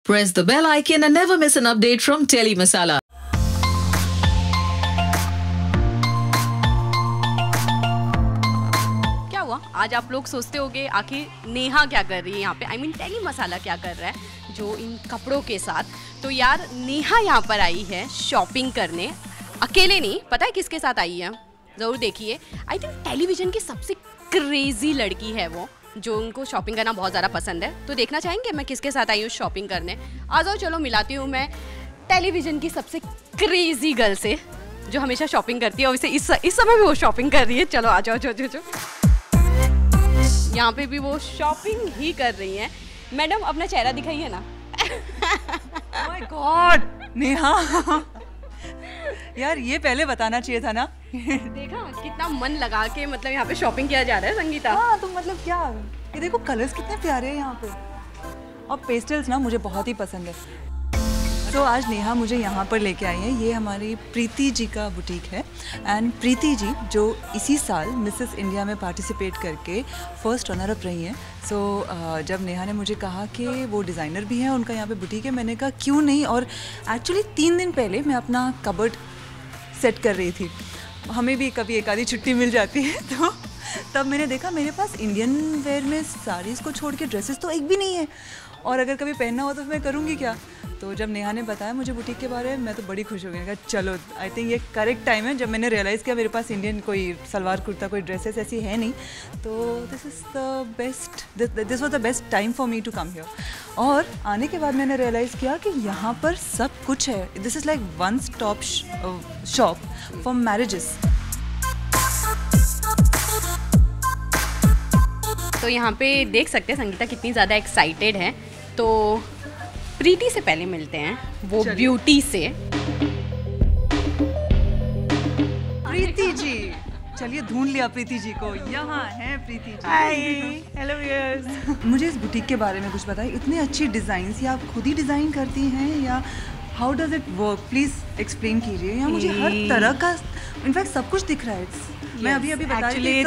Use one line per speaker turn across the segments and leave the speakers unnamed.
Press the bell icon and never miss an update from Teli Masala.
क्या हुआ? आज आप लोग सोचते होंगे आखिर नेहा क्या कर रही है यहाँ पे, I mean टेली मसाला क्या कर रहा है जो इन कपड़ों के साथ। तो यार नेहा यहाँ पर आई है शॉपिंग करने, अकेले नहीं, पता है किसके साथ आई है? ज़रूर देखिए। आई थिंक टेलीविज़न की सबसे क्रेजी लड़की है वो, जो उनको शॉपिंग करना बहुत ज़्यादा पसंद है। तो देखना चाहेंगे मैं किसके साथ आई हूँ शॉपिंग करने? आ जाओ, चलो मिलाती हूँ मैं टेलीविज़न की सबसे क्रेजी गर्ल से, जो हमेशा शॉपिंग करती है और इसे इस समय भी वो शॉपिंग कर रही है। चलो आ जाओ, जो यहाँ पे भी वो शॉपिंग ही कर रही हैं। मैडम अपना चेहरा दिखाइए ना।
Oh my God, नेहा यार ये पहले बताना चाहिए था ना।
देखा कितना मन लगा के मतलब यहाँ पे शॉपिंग किया जा रहा है संगीता।
हाँ तो मतलब क्या, ये देखो कलर्स कितने प्यारे हैं यहाँ पे, और पेस्टल्स ना मुझे बहुत ही पसंद है। तो आज नेहा मुझे यहाँ पर लेके आई है, ये हमारी प्रीति जी का बुटीक है। एंड प्रीति जी जो इसी साल मिसेस इंडिया में पार्टिसिपेट करके फर्स्ट रनर अप रही हैं। सो जब नेहा ने मुझे कहा कि वो डिज़ाइनर भी हैं, उनका यहाँ पे बुटीक है, मैंने कहा क्यों नहीं। और एक्चुअली 3 दिन पहले मैं अपना कबर्ड सेट कर रही थी, हमें भी कभी एक आधी छुट्टी मिल जाती है, तो तब मैंने देखा मेरे पास इंडियन वेयर में साड़ीज़ को छोड़ के ड्रेसेस तो एक भी नहीं है, और अगर कभी पहनना हो तो मैं करूँगी क्या। तो जब नेहा ने बताया मुझे बुटीक के बारे में, मैं तो बड़ी खुश हो गई। कहा चलो, आई थिंक ये करेक्ट टाइम है। जब मैंने रियलाइज़ किया मेरे पास इंडियन कोई सलवार कुर्ता, कोई ड्रेसेस ऐसी है नहीं, तो this was the best time for me to come here. और आने के बाद मैंने रियलाइज़ किया कि यहाँ पर सब कुछ है। This is like one stop shop for marriages.
तो यहाँ पे देख सकते हैं संगीता कितनी ज़्यादा एक्साइटेड है। तो प्रीति से पहले मिलते हैं, वो ब्यूटी से।
प्रीति जी, चलिए ढूंढ लिया प्रीति जी को, यहाँ है प्रीति जी।
हाय, हेलो व्यूअर्स।
मुझे इस बुटीक के बारे में कुछ बताइए, इतने अच्छी डिज़ाइंस, या आप खुद ही डिज़ाइन करती हैं या how does it work? Please explain कीजिए। यहाँ मुझे हर तरह का इनफैक्ट सब कुछ दिख रहा है। मैं अभी बता रही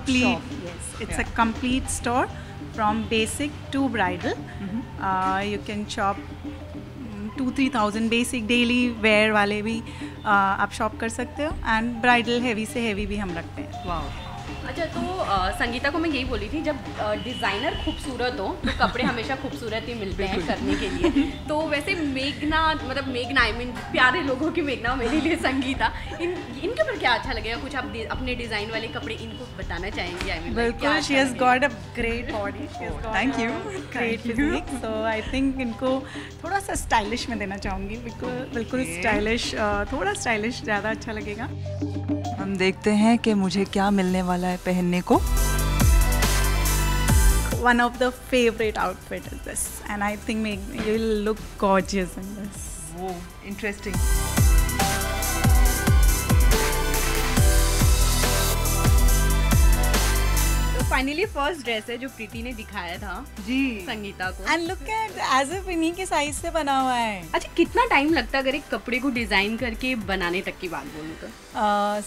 थी,
it's a complete store from basic to bridal. You can shop 2-3,000 basic daily wear वाले भी आप शॉप कर सकते हो, एंड ब्राइडल हैवी से हैवी भी हम रखते हैं।
वाओ।
अच्छा, तो संगीता को मैं यही बोली थी, जब डिज़ाइनर खूबसूरत हो तो कपड़े हमेशा खूबसूरत ही मिलते हैं करने के लिए। तो वैसे मेघना आई मीन प्यारे लोगों की मेघना, मेरे लिए संगीता, इनके ऊपर क्या अच्छा लगेगा? कुछ आप अपने डिज़ाइन वाले कपड़े इनको बताना चाहेंगे? आई मीन
बिल्कुल, she has got a great body,
thank you,
great physique. So I think इनको थोड़ा सा स्टाइलिश में देना चाहूँगी। बिल्कुल स्टाइलिश, थोड़ा स्टाइलिश ज़्यादा अच्छा लगेगा।
हम देखते हैं कि मुझे क्या मिलने वाला है पहनने को।
One of the favorite outfit is this, and I think you will look gorgeous in this.
वो interesting.
फाइनली फर्स्ट ड्रेस है जो प्रीति ने दिखाया था
जी
संगीता को,
And look at as if इन्हीं के साइज से बना हुआ है।
अच्छा, कितना टाइम लगता है अगर एक कपड़े को डिजाइन करके बनाने तक की बात बोलूँ तो?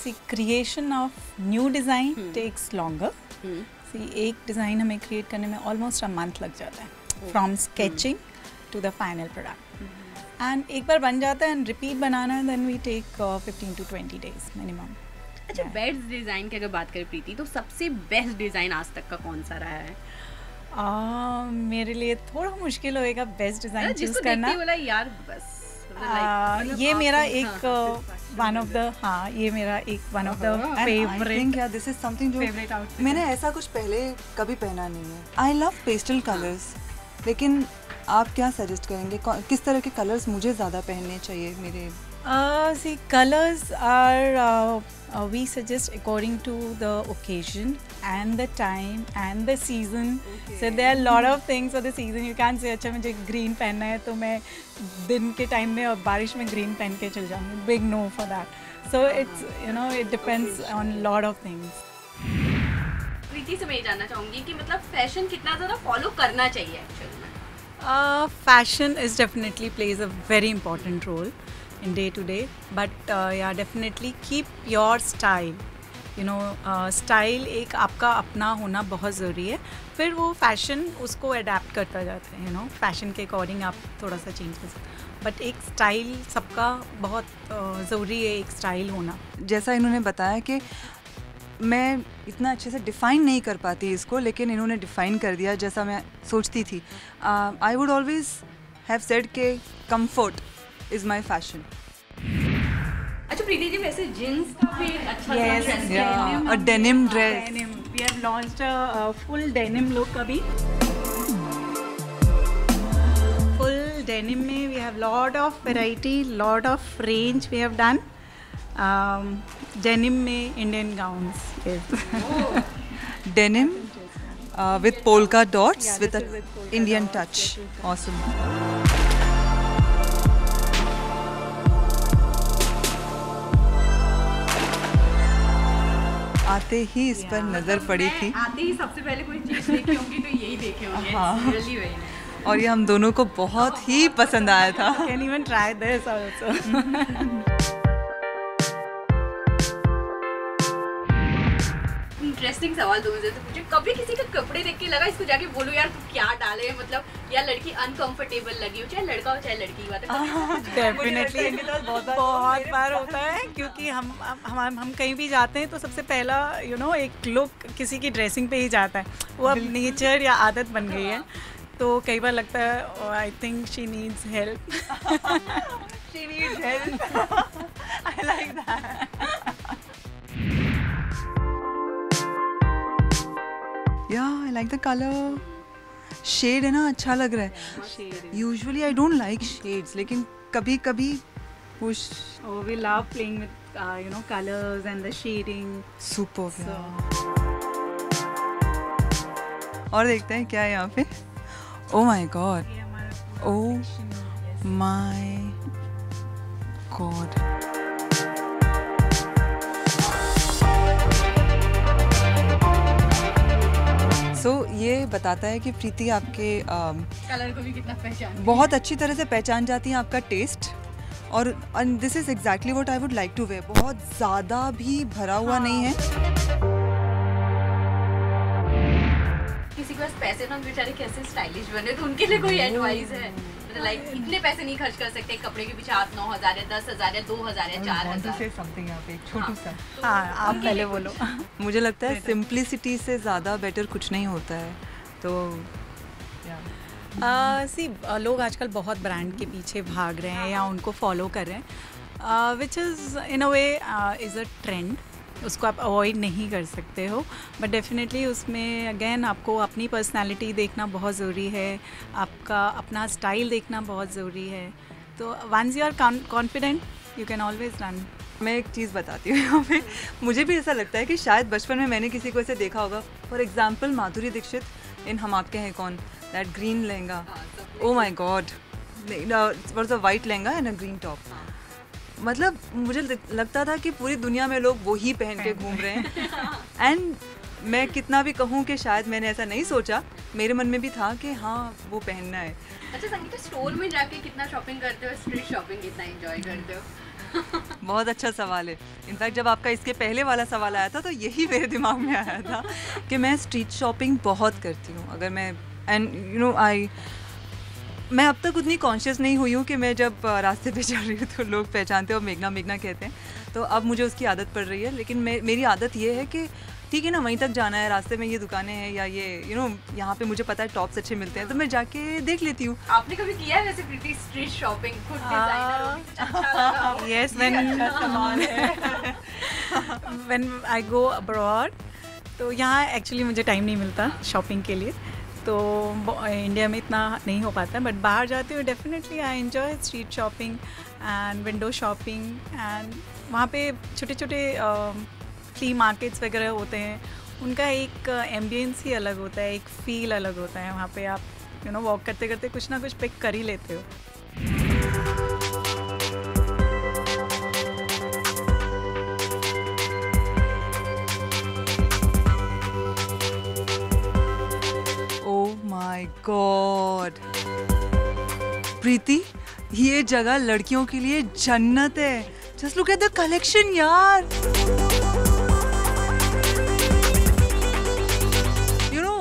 See, creation of new design takes longer. See, एक डिज़ाइन हमें क्रिएट करने में ऑलमोस्ट अ मंथ लग जाता है, from sketching to the final product. And एक बार बन जाता है एंड रिपीट बनाना है, then we take 15 to 20 days minimum.
अच्छा, बेस्ट डिज़ाइन की अगर बात करें प्रीति, तो सबसे बेस्ट डिज़ाइन आज तक का कौन सा रहा है?
मेरे लिए थोड़ा मुश्किल होएगा बेस्ट डिज़ाइन चूज करना।
बोला यार बस
ये मेरा एक वन ऑफ द फेवरेट,
क्या दिस इज समथिंग जो मैंने ऐसा कुछ पहले कभी पहना नहीं है। आई लव पेस्टल कलर्स, लेकिन आप क्या सजेस्ट करेंगे, किस तरह के कलर्स मुझे ज़्यादा पहनने चाहिए? मेरे
see, colors are we suggest according to the occasion and the time and the season. So there are a lot of things for the season. You can't say अच्छा मुझे green पहनना है तो मैं दिन के टाइम में और बारिश में green पहन के चल जाऊँगी। Big no for that. So it's, it depends on lot of things.
प्रीति से मैं ये जानना चाहूँगी कि मतलब फैशन कितना ज़्यादा फॉलो करना चाहिए एक्चुअली में?
Fashion is definitely plays a very important role in day to day, but yeah, definitely keep your style. You know style एक आपका अपना होना बहुत ज़रूरी है, फिर वो फैशन उसको अडेप्ट करता जाता है, यू नो फैशन के अकॉर्डिंग आप थोड़ा सा चेंज कर सकते हैं, बट एक स्टाइल सबका बहुत ज़रूरी है, एक स्टाइल होना।
जैसा इन्होंने बताया कि मैं इतना अच्छे से डिफ़ाइन नहीं कर पाती इसको, लेकिन इन्होंने डिफ़ाइन कर दिया जैसा मैं सोचती थी। I would always have said के कंफर्ट इज़ माई फैशन।
अच्छा प्रीति जी, वैसे जीन्स का भी अच्छा
Yes,
dress
yeah, a denim dress.
Denim. We have launched a full denim look अभी। Full denim में we have lot of variety, lot of range we have done. Denim में Indian gowns. Yes.
Denim with polka dots
Yeah,
with
this
a
is with polka
Indian
dots,
touch.
this is-
Awesome. आते ही इस पर नज़र पड़ी थी
आते ही सबसे पहले कोई चीज देखी होंगी तो यही देखे होंगे।
हाँ।
Really very nice.
और ये हम दोनों को बहुत ही पसंद आया था।
Can even try this also.
Interesting सवाल तुमसे तो पूछे, कभी किसी के कपड़े देख के लगा इसको जाके बोलो यार तू क्या डाले, मतलब या लड़की अनकंफर्टेबल लगी हो, चाहे लड़का हो चाहे लड़की की बात है।
डेफिनेटली बहुत बार होता है, क्योंकि हम कहीं भी जाते हैं तो सबसे पहला यू नो एक लुक किसी की ड्रेसिंग पे ही जाता है, वो अब नेचर या आदत बन गई है, तो कई बार लगता है I think she needs help.
She needs help. I like that. Yeah, I like the color. Shade है ना, अच्छा लग रहा है। Usually I don't like shades, लेकिन कभी कभी push
Oh, we love playing with you know colors and the shading.
super.
So
और देखते हैं क्या है यहाँ पे। Oh my god.
ये हमारा
Oh
yes.
my god. So ये बताता है कि प्रीति आपके
कलर को भी कितना पहचान।
बहुत अच्छी तरह से पहचान जाती हैं आपका टेस्ट, और this is exactly what I would like to wear. बहुत ज़्यादा भी भरा हुआ नहीं है।
किसी के पास पैसे ना बेचारे कैसे स्टाइलिश बने, तो उनके लिए कोई एडवाइस है? मतलब लाइक इतने पैसे नहीं खर्च कर सकते कपड़े के पीछे, 8-9 हज़ार या 10,000 या 2,000 या 4,000।
समथिंग यहाँ पे एक छोटू सा।
हाँ, आप पहले बोलो।
मुझे लगता है सिंप्लिसिटी से ज़्यादा बेटर कुछ नहीं होता है, तो
लोग आजकल बहुत ब्रांड के पीछे भाग रहे हैं या उनको फॉलो कर रहे हैं, which is in a way is a trend, उसको आप अवॉइड नहीं कर सकते हो, बट डेफिनेटली उसमें अगेन आपको अपनी पर्सनालिटी देखना बहुत ज़रूरी है, आपका अपना स्टाइल देखना बहुत ज़रूरी है, तो once you are confident you can always run.
मैं एक चीज़ बताती हूँ यहाँ पे, मुझे भी ऐसा लगता है कि शायद बचपन में मैंने किसी को ऐसे देखा होगा। For example Madhuri Dixit in Hum Aapke Hain Koun, that green lehenga, oh my god, was a white lehenga and a green top. मतलब मुझे लगता था कि पूरी दुनिया में लोग वो ही पहन के घूम रहे हैं, एंड मैं कितना भी कहूँ कि शायद मैंने ऐसा नहीं सोचा, मेरे मन में भी था कि हाँ वो पहनना है।
अच्छा संगीता, स्टोर में जाके कितना शॉपिंग करते हो, स्ट्रीट शॉपिंग कितना एंजॉय करते हो?
बहुत अच्छा सवाल है। इनफैक्ट जब आपका इसके पहले वाला सवाल आया था तो यही मेरे दिमाग में आया था कि मैं स्ट्रीट शॉपिंग बहुत करती हूँ। अगर मैं एंड यू नो मैं अब तक उतनी कॉन्शियस नहीं हुई हूँ कि मैं जब रास्ते पे चल रही हूँ तो लोग पहचानते हैं और मेघना मेघना कहते हैं, तो अब मुझे उसकी आदत पड़ रही है। लेकिन मेरी आदत ये है कि ठीक है ना, वहीं तक जाना है, रास्ते में ये दुकानें हैं या ये यू नो यहाँ पे मुझे पता है टॉप्स अच्छे मिलते हैं, तो मैं जाके देख लेती हूँ।
आपने कभी किया है वैसे प्रीति स्ट्रीट शॉपिंग, खुद डिजाइनर हो, कुछ अच्छा लगा हो?
Yes, when I go abroad, तो यहाँ एक्चुअली मुझे टाइम नहीं मिलता शॉपिंग के लिए, तो इंडिया में इतना नहीं हो पाता, बट बाहर जाती हूँ definitely I enjoy street shopping and window shopping, and वहाँ पे छोटे छोटे फ्ली मार्केट्स वगैरह होते हैं, उनका एक एम्बियंस ही अलग होता है, एक फील अलग होता है। वहाँ पे आप यू नो वॉक करते करते कुछ ना कुछ पिक कर ही लेते हो।
माय गॉड प्रीति, ये जगह लड़कियों के लिए जन्नत है। Just look at the collection यार।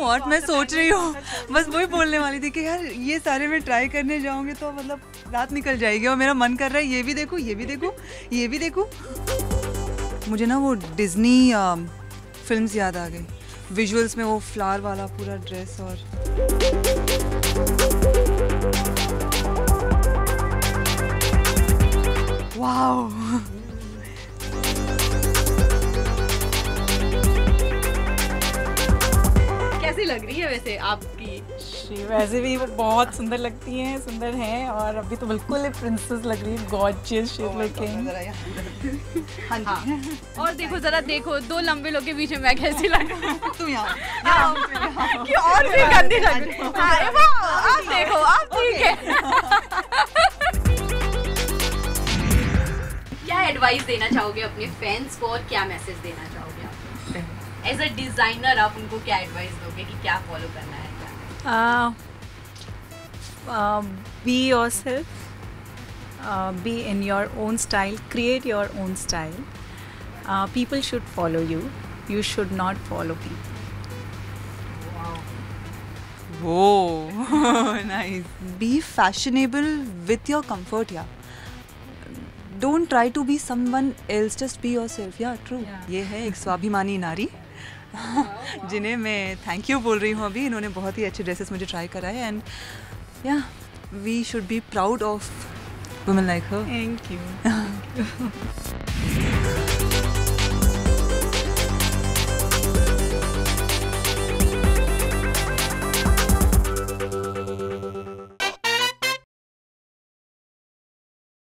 व्हाट मैं सोच रही हूँ, बस वही बोलने वाली थी कि यार ये सारे मैं ट्राई करने जाऊँगी तो मतलब रात निकल जाएगी और मेरा मन कर रहा है ये भी देखूँ, ये भी देखूँ, ये भी देखूँ। मुझे ना वो डिज्नी फिल्म्स याद आ गई, विजुअल्स में वो फ्लावर वाला पूरा ड्रेस और वाओ।
कैसी लग रही है वैसे आपकी?
वैसे भी वो बहुत सुंदर लगती हैं, सुंदर हैं, और अभी तो बिल्कुल ही प्रिंसेस लग रही है, गॉर्जियस शी इज लुकिंग।
हाँ। और देखो जरा देखो, दो लंबे लोग के बीच में मैं कैसी लग रही हूँ?
तुम यहाँ
कि और भी गंदी लग रही है। हाँ, वाह, आप देखो, आप ठीक है। क्या एडवाइस देना चाहोगे अपने फैंस को और क्या मैसेज देना चाहोगे आप? एज अ डिजाइनर आप उनको क्या एडवाइस दोगे कि क्या फॉलो करना है?
Be yourself, be in your own style, create your own style. People should follow you, you should not follow people.
Whoa, nice. Be fashionable with your comfort, yeah. Don't try to be someone else, just be yourself. Yeah, true.
Yeah.
ये है एक स्वाभिमानी नारी जिन्हें मैं thank you बोल रही हूँ अभी। इन्होंने बहुत ही अच्छे ड्रेसेस मुझे ट्राई कराए एंड या we should be proud of women like her.
Thank you.